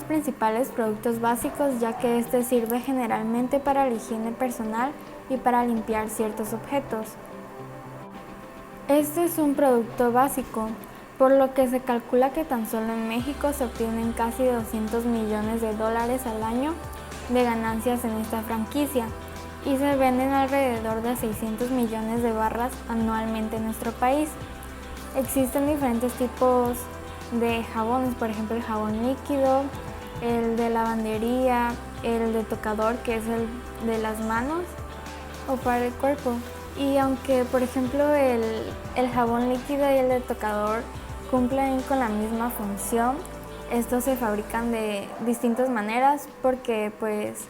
los principales productos básicos, ya que este sirve generalmente para la higiene personal y para limpiar ciertos objetos. Este es un producto básico, por lo que se calcula que tan solo en México se obtienen casi 200 millones de dólares al año de ganancias en esta franquicia y se venden alrededor de 600 millones de barras anualmente en nuestro país. Existen diferentes tipos de jabones, por ejemplo el jabón líquido, el de lavandería, el de tocador, que es el de las manos o para el cuerpo. Y aunque por ejemplo el jabón líquido y el de tocador cumplen con la misma función, estos se fabrican de distintas maneras porque pues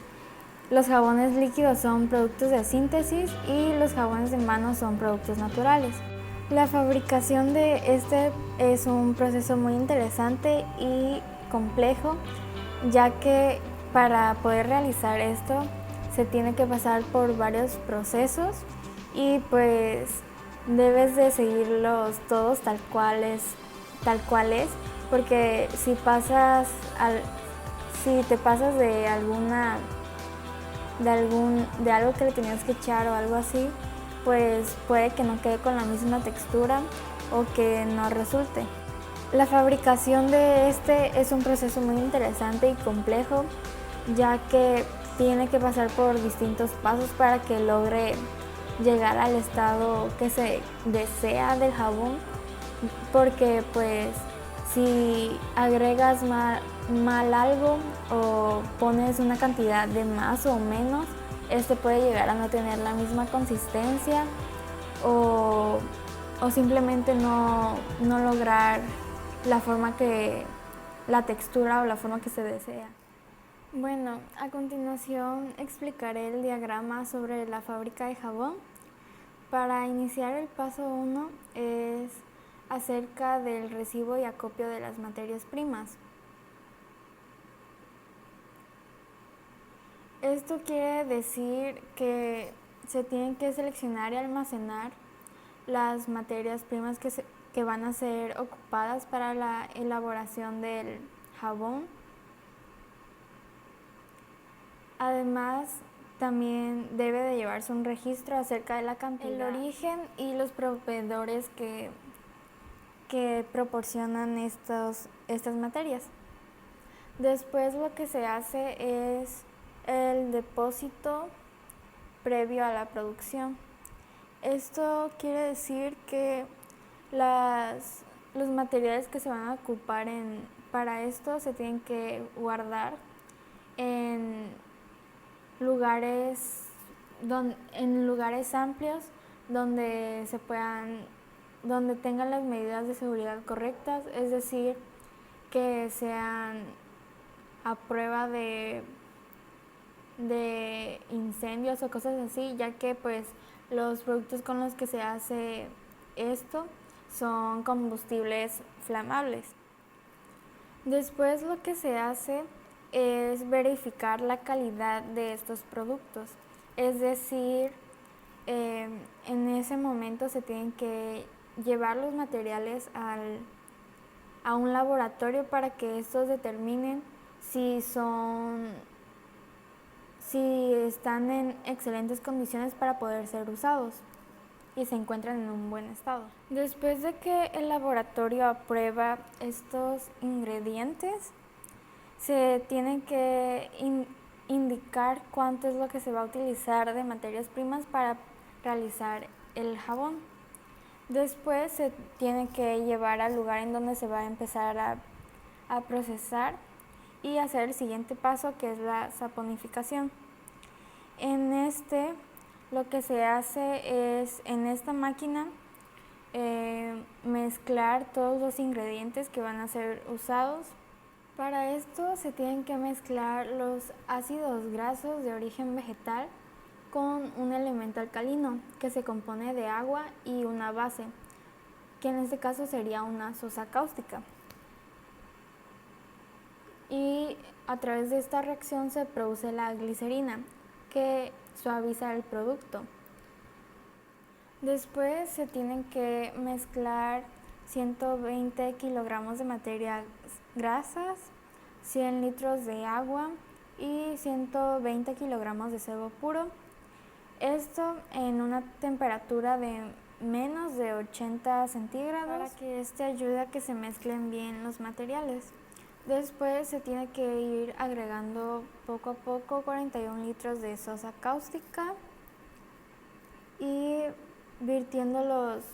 los jabones líquidos son productos de síntesis y los jabones de mano son productos naturales. La fabricación de este es un proceso muy interesante y complejo, ya que para poder realizar esto se tiene que pasar por varios procesos y pues debes de seguirlos todos tal cual es, porque si te pasas de algo que le tenías que echar o algo así, pues puede que no quede con la misma textura o que no resulte. La fabricación de este es un proceso muy interesante y complejo, ya que tiene que pasar por distintos pasos para que logre llegar al estado que se desea del jabón, porque pues si agregas mal algo o pones una cantidad de más o menos, este puede llegar a no tener la misma consistencia o simplemente no lograr la textura o la forma que se desea. Bueno, a continuación explicaré el diagrama sobre la fábrica de jabón. Para iniciar, el paso 1 es acerca del recibo y acopio de las materias primas. Esto quiere decir que se tienen que seleccionar y almacenar las materias primas que van a ser ocupadas para la elaboración del jabón. Además, también debe de llevarse un registro acerca de la cantidad, el origen y los proveedores que proporcionan estas materias. Después lo que se hace es el depósito previo a la producción. Esto quiere decir que los materiales que se van a ocupar para esto se tienen que guardar en lugares amplios donde tengan las medidas de seguridad correctas, es decir, que sean a prueba de incendios o cosas así, ya que pues los productos con los que se hace esto son combustibles flamables. Después lo que se hace es verificar la calidad de estos productos, es decir, en ese momento se tienen que llevar los materiales a un laboratorio para que estos determinen si están en excelentes condiciones para poder ser usados y se encuentran en un buen estado. Después de que el laboratorio aprueba estos ingredientes, se tiene que indicar cuánto es lo que se va a utilizar de materias primas para realizar el jabón. Después se tiene que llevar al lugar en donde se va a empezar a procesar y hacer el siguiente paso, que es la saponificación. En lo que se hace es, en esta máquina, mezclar todos los ingredientes que van a ser usados. Para esto se tienen que mezclar los ácidos grasos de origen vegetal con un elemento alcalino que se compone de agua y una base, que en este caso sería una sosa cáustica. Y a través de esta reacción se produce la glicerina, que suaviza el producto. Después se tienen que mezclar 120 kilogramos de materias grasas, 100 litros de agua y 120 kilogramos de sebo puro. Esto en una temperatura de menos de 80 centígrados para que este ayude a que se mezclen bien los materiales. Después se tiene que ir agregando poco a poco 41 litros de sosa cáustica y virtiéndolos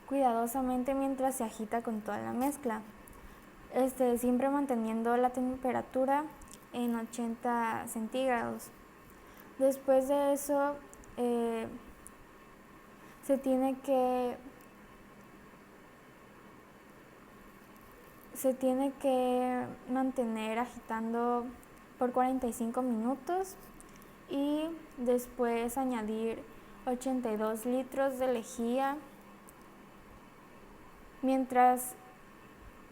cuidadosamente mientras se agita con toda la mezcla. Siempre manteniendo la temperatura en 80 centígrados. Después de eso se tiene que mantener agitando por 45 minutos y después añadir 82 litros de lejía mientras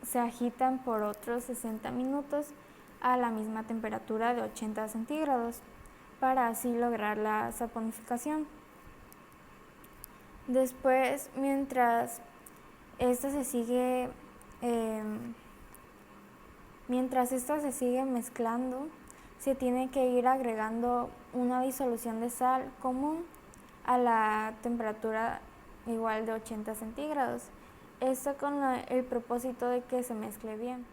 se agitan por otros 60 minutos a la misma temperatura de 80 centígrados para así lograr la saponificación. Después, mientras esta se sigue mezclando, se tiene que ir agregando una disolución de sal común a la temperatura igual de 80 centígrados. Esto con el propósito de que se mezcle bien.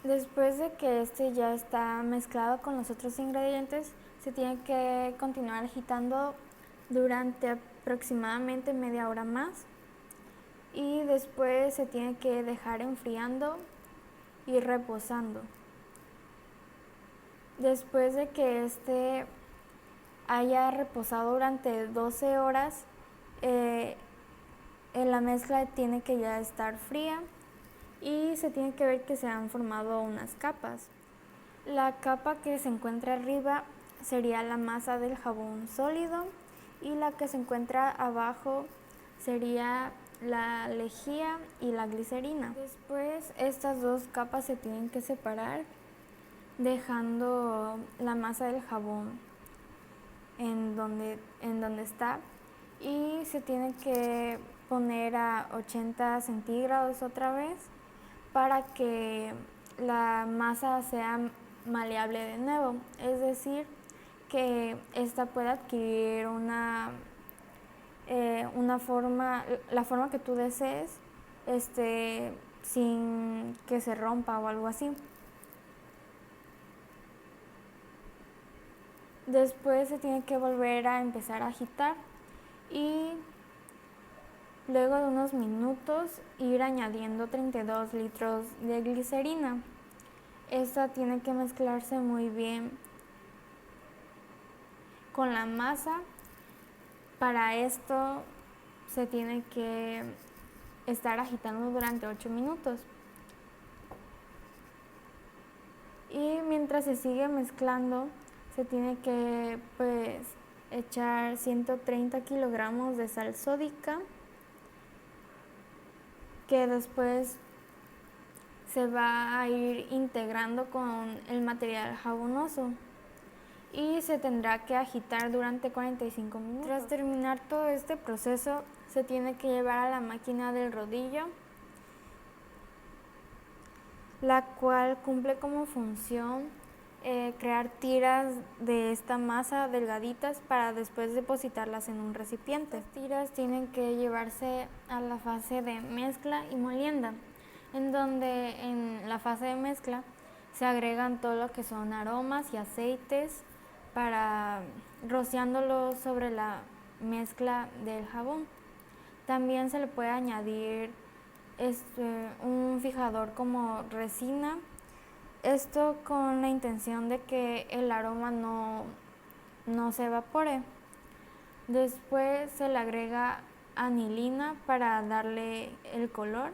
Después de que ya está mezclado con los otros ingredientes, se tiene que continuar agitando durante aproximadamente media hora más y después se tiene que dejar enfriando y reposando. Después de que haya reposado durante 12 horas, la mezcla tiene que ya estar fría y se tiene que ver que se han formado unas capas. La capa que se encuentra arriba sería la masa del jabón sólido y la que se encuentra abajo sería la lejía y la glicerina. Después estas dos capas se tienen que separar dejando la masa del jabón en donde está y se tiene que poner a 80 centígrados otra vez para que la masa sea maleable de nuevo, es decir, que esta pueda adquirir la forma que tú desees, sin que se rompa o algo así. Después se tiene que volver a empezar a agitar y luego de unos minutos ir añadiendo 32 litros de glicerina. Esta tiene que mezclarse muy bien con la masa. Para esto se tiene que estar agitando durante 8 minutos. Y mientras se sigue mezclando, se tiene que echar 130 kilogramos de sal sódica, que después se va a ir integrando con el material jabonoso y se tendrá que agitar durante 45 minutos. Tras terminar todo este proceso, se tiene que llevar a la máquina del rodillo, la cual cumple como función crear tiras de esta masa delgaditas para después depositarlas en un recipiente. Las tiras tienen que llevarse a la fase de mezcla y molienda, en donde en la fase de mezcla se agregan todo lo que son aromas y aceites para rociándolo sobre la mezcla del jabón. También se le puede añadir un fijador como resina, esto con la intención de que el aroma no se evapore. Después se le agrega anilina para darle el color,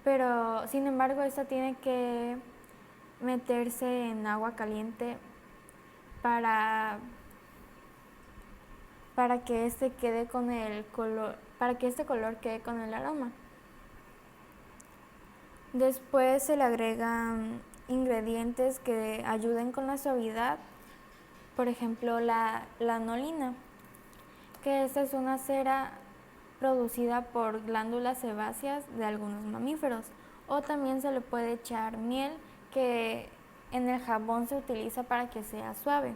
pero sin embargo esta tiene que meterse en agua caliente para que quede con el color, para que este color quede con el aroma. Después se le agregan ingredientes que ayuden con la suavidad, por ejemplo la lanolina, que esta es una cera producida por glándulas sebáceas de algunos mamíferos, o también se le puede echar miel, que en el jabón se utiliza para que sea suave.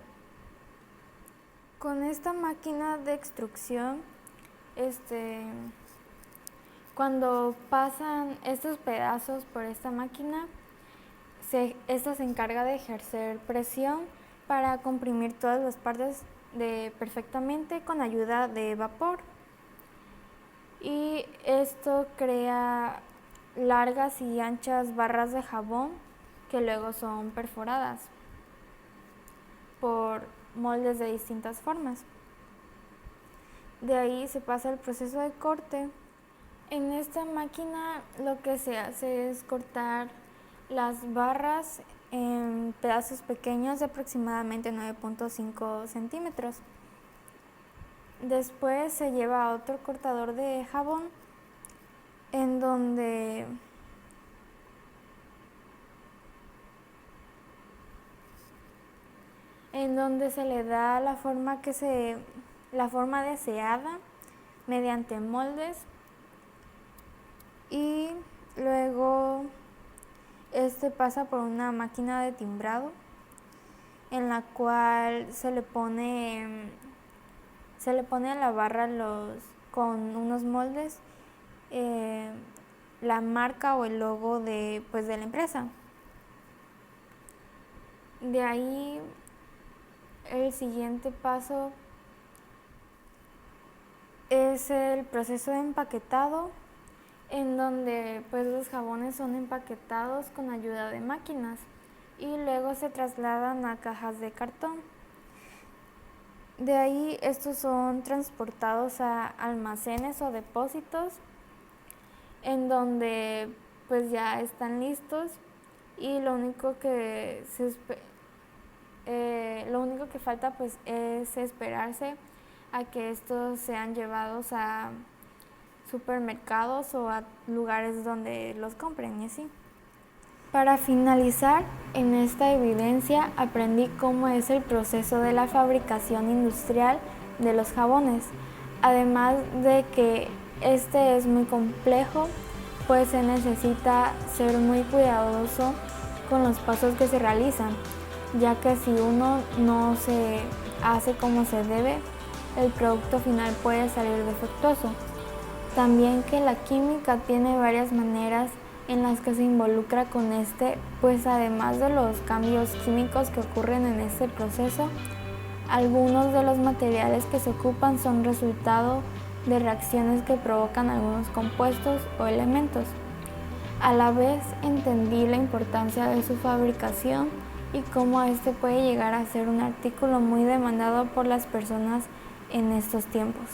Con esta máquina de extrusión, cuando pasan estos pedazos por esta máquina, esta se encarga de ejercer presión para comprimir todas las partes perfectamente con ayuda de vapor. Y esto crea largas y anchas barras de jabón que luego son perforadas por moldes de distintas formas. De ahí se pasa el proceso de corte. En esta máquina lo que se hace es cortar las barras en pedazos pequeños de aproximadamente 9.5 centímetros. Después se lleva a otro cortador de jabón en donde se le da la forma deseada mediante moldes, y luego pasa por una máquina de timbrado en la cual se le pone a la barra con unos moldes la marca o el logo de la empresa. De ahí el siguiente paso es el proceso de empaquetado, en donde los jabones son empaquetados con ayuda de máquinas y luego se trasladan a cajas de cartón. De ahí estos son transportados a almacenes o depósitos en donde ya están listos, y lo único que falta es esperarse a que estos sean llevados a supermercados o a lugares donde los compren y así. Para finalizar, en esta evidencia aprendí cómo es el proceso de la fabricación industrial de los jabones, además de que este es muy complejo, pues se necesita ser muy cuidadoso con los pasos que se realizan, ya que si uno no se hace como se debe, el producto final puede salir defectuoso. También que la química tiene varias maneras en las que se involucra con pues además de los cambios químicos que ocurren en este proceso, algunos de los materiales que se ocupan son resultado de reacciones que provocan algunos compuestos o elementos. A la vez entendí la importancia de su fabricación y cómo puede llegar a ser un artículo muy demandado por las personas en estos tiempos.